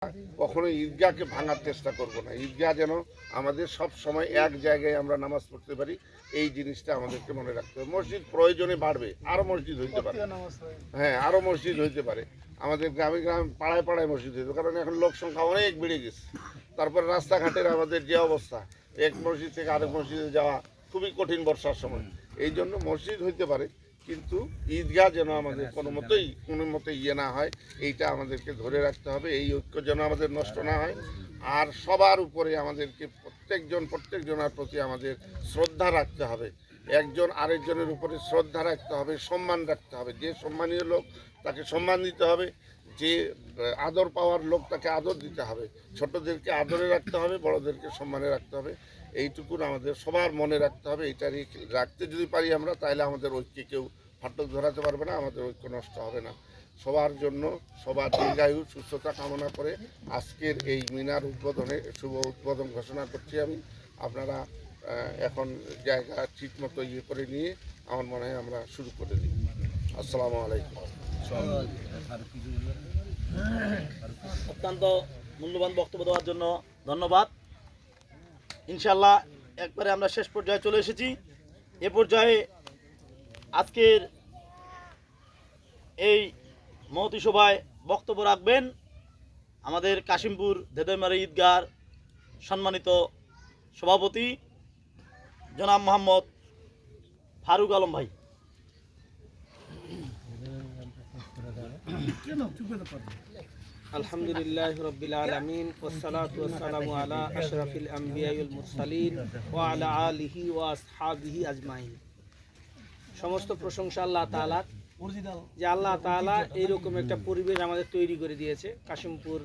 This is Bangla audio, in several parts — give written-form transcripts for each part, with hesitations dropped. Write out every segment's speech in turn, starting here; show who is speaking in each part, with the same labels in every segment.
Speaker 1: কখনো ঈদগাহকে ভাঙার চেষ্টা করব না। ঈদগাহ যেন আমাদের সব সময় এক জায়গায় আমরা নামাজ পড়তে পারি, এই জিনিসটা আমাদেরকে মনে রাখতে হবে। মসজিদ প্রয়োজনে বাড়বে, আরও মসজিদ হইতে পারে, হ্যাঁ আরও মসজিদ হইতে পারে। আমাদের গ্রামে গ্রামে পাড়ায় পাড়ায় মসজিদ হইতে, কারণ এখন লোক সংখ্যা অনেক বেড়ে গেছে। তারপরে রাস্তাঘাটের আমাদের যে অবস্থা, এক মসজিদ থেকে আরেক মসজিদে যাওয়া খুবই কঠিন বর্ষার সময়। এই জন্য মসজিদ হইতে পারে, কিন্তু ঈদগাহ যেন আমাদের কোনো মতেই ইয়ে না হয়, এইটা আমাদেরকে ধরে রাখতে হবে। এই ঐক্য যেন আমাদের নষ্ট না হয়। আর সবার উপরে আমাদেরকে প্রত্যেকজনের প্রতি আমাদের শ্রদ্ধা রাখতে হবে। একজন আরেকজনের উপরে শ্রদ্ধা রাখতে হবে, সম্মান রাখতে হবে। যে সম্মানীয় লোক তাকে সম্মান দিতে হবে, যে আদর পাওয়ার লোক তাকে আদর দিতে হবে। ছোটদেরকে আদরে রাখতে হবে, বড়দেরকে সম্মানে রাখতে হবে। এইটুকুন আমাদের সবার মনে রাখতে হবে। এইটা রাখতে যদি পারি আমরা, তাহলে আমাদের ঐক্যে কেউ ফাটক ধরাতে পারবে না, আমাদের ঐক্য নষ্ট হবে না। সবার জন্য সবার দীর্ঘায়ু সুস্থতা কামনা করে আজকের এই মিনার শুভ উদ্বোধন ঘোষণা করছি আমি। আপনারা এখন জায়গা ঠিক মতো ইয়ে করে নিয়ে আমার মনে হয় আমরা শুরু করে দিই। আসসালামু আলাইকুম।
Speaker 2: অত্যন্ত মূল্যবান বক্তব্য দেওয়ার জন্য ধন্যবাদ। ইনশাল্লাহ একবারে আমরা শেষ পর্যায়ে চলে এসেছি। এ পর্যায়ে আজকের এই মহতী সভায় বক্তব্য রাখবেন আমাদের কাশিমপুর ধেদইমারি ঈদগাহর সম্মানিত সভাপতি জনাব মোহাম্মদ ফারুক আলম ভাই।
Speaker 3: আলহামদুলিল্লাহ রাব্বিল আলামিন ওয়াসসালাতু ওয়াসসালামু আলা আশরাফিল আমবিয়া ওয়াল মুরসালিন ওয়া আলা আলিহি ওয়া আসহাবিহি আজমাইন। সমস্ত প্রশংসা আল্লাহ তাআলার, যে আল্লাহ তাআলা এইরকম একটা পরিবেশ আমাদের তৈরি করে দিয়েছে। কাশিমপুর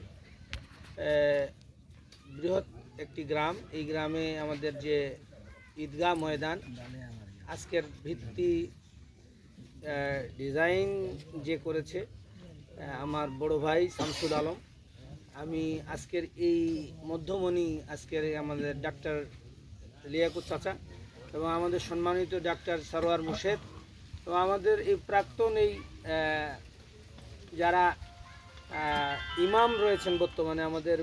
Speaker 3: বৃহৎ একটি গ্রাম, এই গ্রামে আমাদের যে ঈদগাহ ময়দান, আজকের ভিত্তি ডিজাইন যে করেছে আমার বড় ভাই শামসুল আলম। আমি আজকের এই মধ্যমণি আজকের আমাদের ডাক্তার লিয়াকুত চাচা এবং আমাদের সম্মানিত ডাক্তার সারোয়ার মুর্শেদ এবং আমাদের এই প্রাক্তন এই যারা ইমাম রয়েছেন বর্তমানে, আমাদের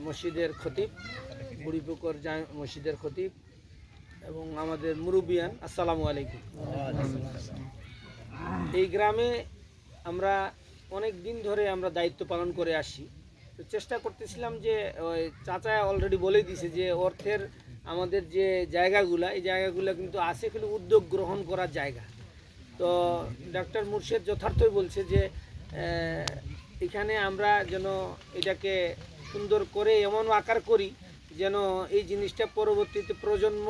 Speaker 3: মসজিদের খতিব, বুড়িপুকুর মসজিদের খতিব এবং আমাদের মুরব্বিয়ান, আসসালামু আলাইকুম। এই গ্রামে আমরা অনেক দিন ধরে আমরা দায়িত্ব পালন করে আসি। তো চেষ্টা করতেছিলাম যে ওই চাচা অলরেডি বলে দিয়েছে যে অর্থের আমাদের যে জায়গাগুলা, এই জায়গাগুলো কিন্তু আছে কিন্তু উদ্যোগ গ্রহণ করার জায়গা। তো ডাক্তার মুর্শেদ যথার্থই বলছে যে এখানে আমরা যেন এটাকে সুন্দর করে এমন আকার করি যেন এই জিনিসটা পরবর্তীতে প্রজন্ম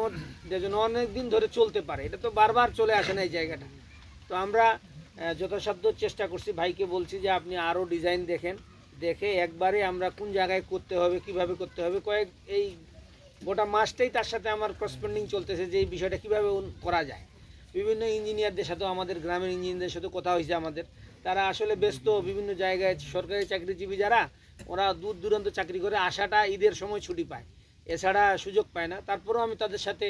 Speaker 3: যেন অনেক দিন ধরে চলতে পারে। এটা তো বারবার চলে আসে না এই জায়গাটা। তো আমরা যথাসাধ্য চেষ্টা করছি, ভাইকে বলছি যে আপনি আরও ডিজাইন দেখে একবারে আমরা কোন জায়গায় করতে হবে, কিভাবে করতে হবে, এই গোটা মাসটাই তার সাথে আমার করসপন্ডিং চলতেছে যে এই বিষয়টা কীভাবে করা যায়। বিভিন্ন ইঞ্জিনিয়ারদের সাথেও, আমাদের গ্রামের ইঞ্জিনিয়ারদের সাথেও কথা হয়েছে আমাদের। তারা আসলে ব্যস্ত, বিভিন্ন জায়গায় সরকারি চাকরিজীবী যারা, ওরা দূর দূরান্ত চাকরি করে, আসাটা ঈদের সময় ছুটি পায়, এছাড়া সুযোগ পায় না। তারপরেও আমি তাদের সাথে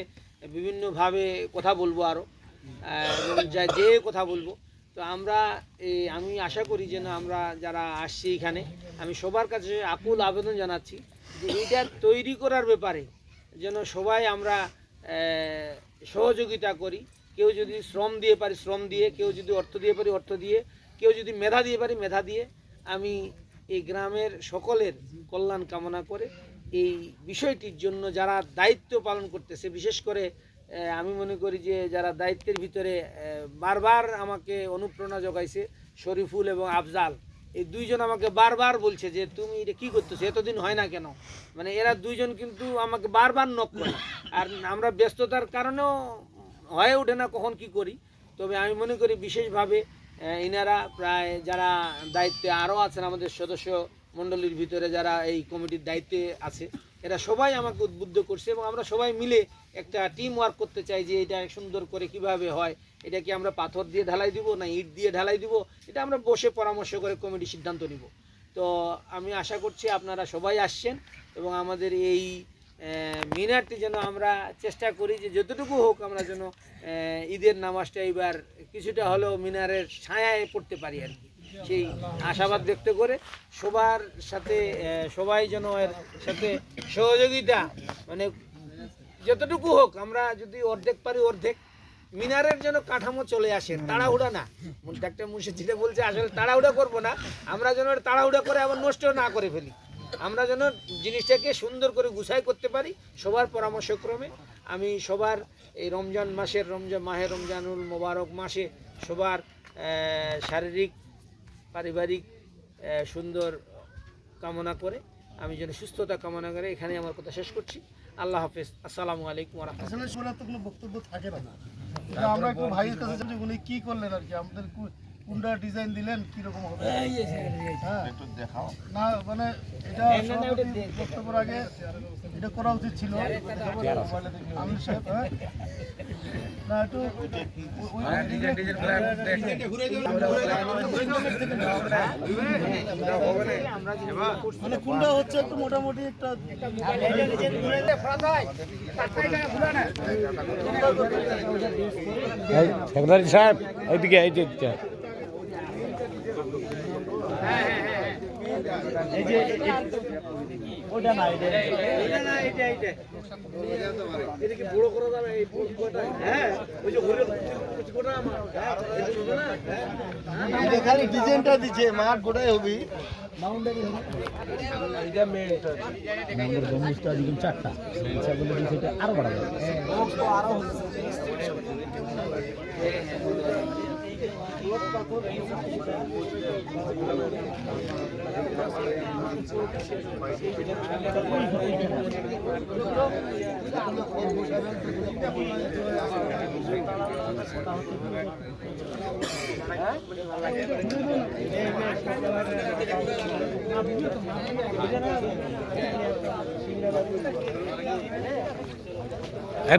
Speaker 3: বিভিন্নভাবে কথা বলবো, আরও যে কথা বলবো। তো আমি আশা করি যেন আমরা যারা আসছি এখানে, আমি সবার কাছে আকুল আবেদন জানাচ্ছি যে এইটা তৈরি করার ব্যাপারে যেন সবাই আমরা সহযোগিতা করি। কেউ যদি শ্রম দিয়ে পারি শ্রম দিয়ে, কেউ যদি অর্থ দিয়ে পারি অর্থ দিয়ে, কেউ যদি মেধা দিয়ে পারি মেধা দিয়ে। আমি এই গ্রামের সকলের কল্যাণ কামনা করে এই বিষয়টির জন্য যারা দায়িত্ব পালন করতেছে, বিশেষ করে আমি মনে করি যে যারা দায়িত্বের ভিতরে বারবার আমাকে অনুপ্রেরণা জোগাইছে, শরীফুল এবং আফজাল, এই দুইজন আমাকে বারবার বলছে যে তুমি এটা কী করতেছো, এতদিন হয় না কেন। মানে এরা দুইজন কিন্তু আমাকে বারবার নক করে, আর আমরা ব্যস্ততার কারণেও হয়ে ওঠে না কখন কি করি। তবে আমি মনে করি বিশেষভাবে এনারা প্রায় যারা দায়িত্বে আরও আছেন, আমাদের সদস্য মণ্ডলীর ভিতরে যারা এই কমিটির দায়িত্বে আছে, এরা সবাই আমাকে উদ্বুদ্ধ করছে এবং আমরা সবাই মিলে একটা টিম ওয়ার্ক করতে চাই যে এটা সুন্দর করে কিভাবে হয়। এটা কি আমরা পাথর দিয়ে ঢালাই দিব না ইট দিয়ে ঢালাই দিব, এটা আমরা বসে পরামর্শ করে কমিটি সিদ্ধান্ত নিব। তো আমি আশা করছি আপনারা সবাই আসছেন এবং আমাদের এই মিনারটি যেন আমরা চেষ্টা করি যে যতটুকু হোক আমরা যেন ঈদের নামাজটা এবার কিছুটা হলেও মিনারের ছায়ায় পড়তে পারি আর কি। সেই আশাবাদ ব্যক্ত করে সবার সাথে সবাই যেন এর সাথে সহযোগিতা মানে যতটুকু হোক, আমরা যদি অর্ধেক পারি অর্ধেক, মিনারের যেন কাঠামো চলে আসে, তাড়াহুড়া না। ডাক্তার মুর্শিদ যেটা বলছে আসলে তাড়াহুড়া করবো না, আমরা যেন তাড়াহুড়া করে আবার নষ্ট না করে ফেলি, আমরা যেন জিনিসটাকে সুন্দর করে গুছাই করতে পারি সবার পরামর্শক্রমে। আমি সবার এই রমজান মাহে রমজানুল মোবারক মাসে সবার শারীরিক পারিবারিক সুন্দর কামনা করে, আমি যেন সুস্থতা কামনা করে এখানে আমার কথা শেষ করছি। আল্লাহ হাফেজ, আসসালামু আলাইকুম ওয়া রাহমাতুল্লাহ।
Speaker 4: আসলে শোনার তো কোনো বক্তব্য থাকে না। এটা আমরা একটু ভাইয়ের কাছে জানতে চাই, উনি কি করলেন আর কি, আমাদের কোনটা ডিজাইন দিলেন, কি রকম হবে? হ্যাঁ
Speaker 1: একটু দেখাও।
Speaker 4: না মানে এটা সভাপতি বক্তব্যের আগে এটা করা উচিত ছিল আমির সাহেব। হ্যাঁ না একটু মানে কোনটা হচ্ছে একটু মোটামুটি একটা
Speaker 5: সেক্রেটারি সাহেব এইদিকে এইদিকে
Speaker 4: খালি ডিজাইনটা দিচ্ছে মাঠ গোটাই হবি।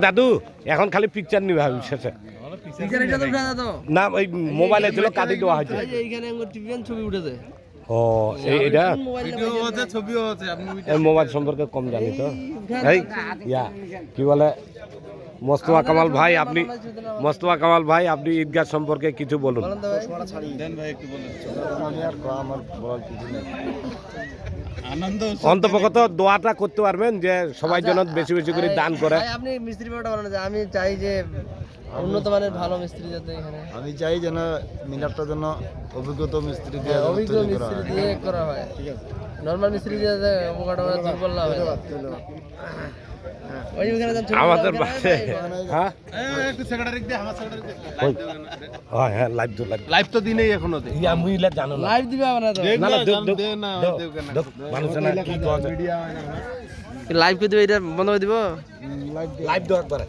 Speaker 5: দাদু এখন খালি পিকচার নিবে ভাবি শেষে না, ওই মোবাইলে ছিল কাটি দেওয়া হয়েছে।
Speaker 6: ছবি উঠেছে,
Speaker 5: ও এইটা
Speaker 6: ছবিও আছে,
Speaker 5: এই মোবাইল সম্পর্কে কম জানি তো। এই ইয়া কি বলে মোস্তফা কামাল ভাই, আপনি ঈদগাহ সম্পর্কে কিছু বলুন। অন্তপক্ষত দোয়াটা করতে পারবেন যে সবাই যেন বেশি বেশি করে দান করে।
Speaker 6: আপনি মিস্ত্রি ব্যাপারটা বানানো যায়, আমি চাই যে উন্নত মানের ভালো মিস্ত্রি যাতে এখানে,
Speaker 4: আমি চাই যেন মিনারটা যেন অভিজ্ঞত মিস্ত্রি দিয়ে
Speaker 6: অভিজ্ঞ মিস্ত্রি দিয়ে করা হয়। ঠিক আছে, নরমাল মিস্ত্রি দিয়ে অবকাটা দুর্বল না হয়। ওই ওখানে
Speaker 5: আমাদের বাসে হ্যাঁ
Speaker 4: একটু সেক্রেটারি দিয়ে আমার সেক্রেটারি
Speaker 5: হ্যাঁ লাইভ
Speaker 4: লাইভ তো দিনেই এখনো দে
Speaker 5: ইয়া মুইলা জানো না
Speaker 6: লাইভ দিবে আমরা তো
Speaker 5: না না মানুষ না কি কয়
Speaker 6: লাইভ করে দিবে, এটা বন্ধ করে দিব।
Speaker 5: লাইভ দেওয়া একবারে